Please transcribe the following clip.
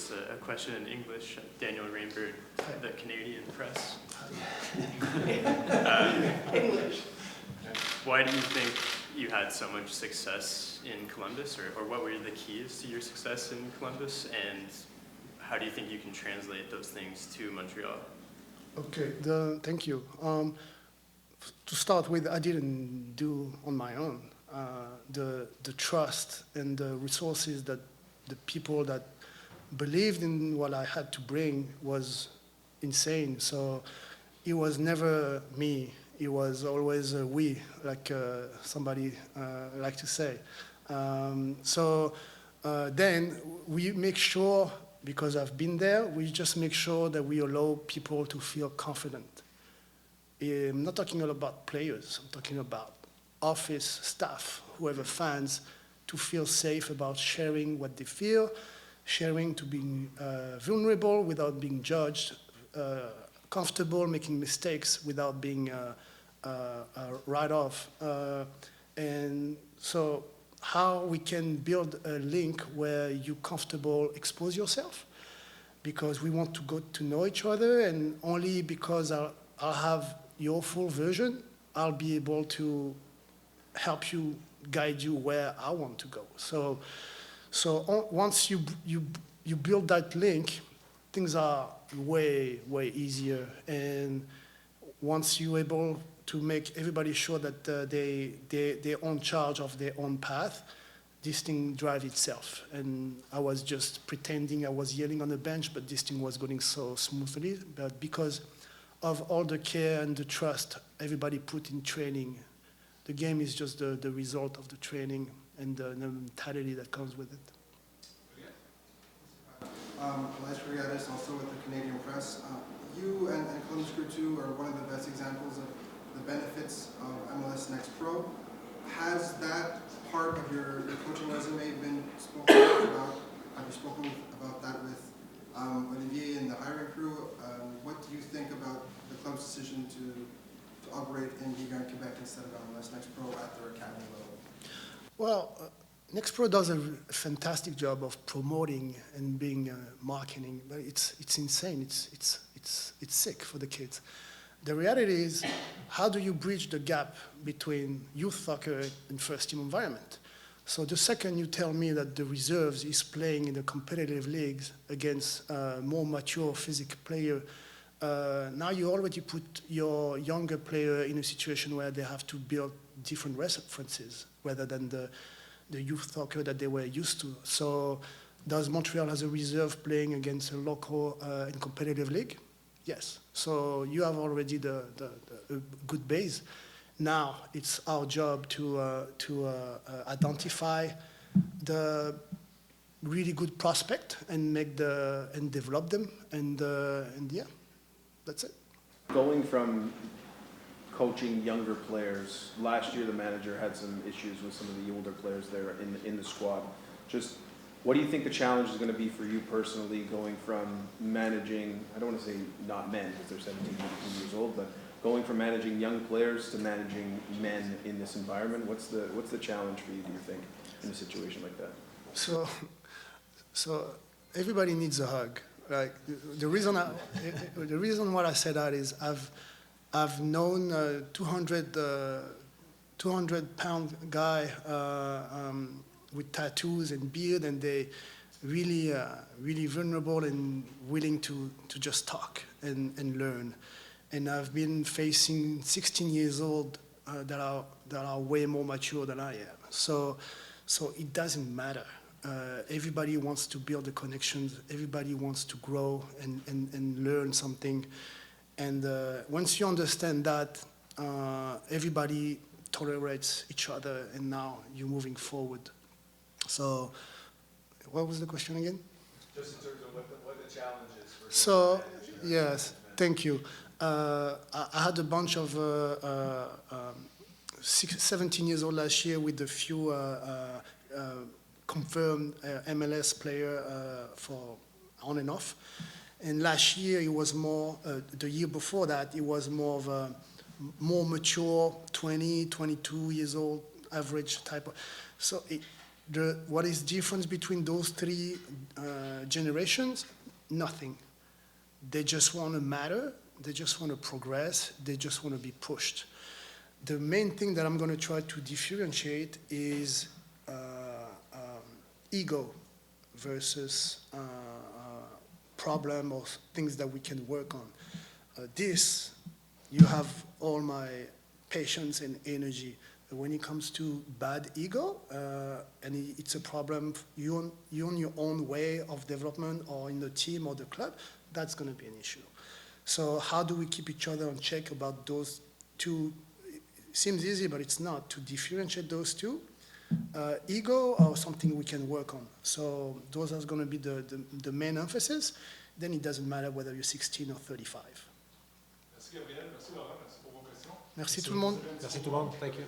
just a question in English. Daniel Rainbird, the Canadian Press. English. Why do you think you had so much success in Columbus, or what were the keys to your success in Columbus, and how do you think you can translate those things to Montreal? Okay, thank you. To start with, I didn't do on my own. The trust and the resources that the people that believed in what I had to bring was insane. So it was never me. It was always we, like somebody like to say. Then we make sure, because I've been there, we just make sure that we allow people to feel confident. I'm not talking about players. I'm talking about office staff, whoever fans, to feel safe about sharing what they feel, sharing to being vulnerable without being judged, comfortable making mistakes without being right off. And so how we can build a link where you're comfortable expose yourself, because we want to go to know each other, and only because I'll have your full version, I'll be able to help you, guide you where I want to go. So once you build that link, things are way easier. And once you're able to make everybody sure that they're on charge of their own path, this thing drives itself. And I was just pretending I was yelling on the bench, but this thing was going so smoothly. But because of all the care and the trust everybody put in training, the game is just the result of the training and the mentality that comes with it. Elias Riadis, also with the Canadian Press. You and Columbus Crew 2 are one of the best examples of the benefits of MLS Next Pro. Has that part of your coaching resume been spoken about? Have you spoken about that with Olivier and the hiring crew? What do you think about the club's decision to operate in Liga and Quebec instead of MLS Next Pro at their academy level? Well, Next Pro does a fantastic job of promoting and being marketing, but it's insane. It's sick for the kids. The reality is, how do you bridge the gap between youth soccer and first team environment? So the second you tell me that the reserves is playing in the competitive leagues against more mature physical player, now you already put your younger player in a situation where they have to build different references rather than the youth soccer that they were used to. So does Montreal has a reserve playing against a local and competitive league? Yes. So you have already the good base. Now it's our job to identify the really good prospect and and develop them, and yeah, that's it. Going from coaching younger players, last year the manager had some issues with some of the older players there in the squad. Just what do you think the challenge is going to be for you personally, going from managing, I don't want to say not men because they're 17, 18 years old, but going from managing young players to managing men in this environment? What's the challenge for you, do you think, in a situation like that? So everybody needs a hug. Like the reason why I said that is I've known a 200-pound guy with tattoos and beard, and they really vulnerable and willing to just talk and learn. And I've been facing 16 years old that are way more mature than I am. So it doesn't matter. Everybody wants to build the connections. Everybody wants to grow and learn something. And once you understand that, everybody tolerates each other, and now you're moving forward. So, what was the question again? Just in terms of what the challenge is for. So, yes, thank you. I had a bunch of 17 years old last year with a few confirmed MLS player for on and off. And last year it was more, the year before that, it was more of a more mature, 20, 22 years old, average type of. So What is difference between those three generations? Nothing. They just want to matter. They just want to progress. They just want to be pushed. The main thing that I'm going to try to differentiate is ego versus problem or things that we can work on. This, you have all my patience and energy. When it comes to bad ego, and it's a problem, you on your own way of development or in the team or the club, that's going to be an issue. So how do we keep each other on check about those two? It seems easy, but it's not, to differentiate those two. Ego or something we can work on. So those are going to be the main emphasis. Then it doesn't matter whether you're 16 or 35. Merci Gabriel, merci Laurent, merci pour vos questions. Merci tout le monde. Merci tout le monde. Thank you.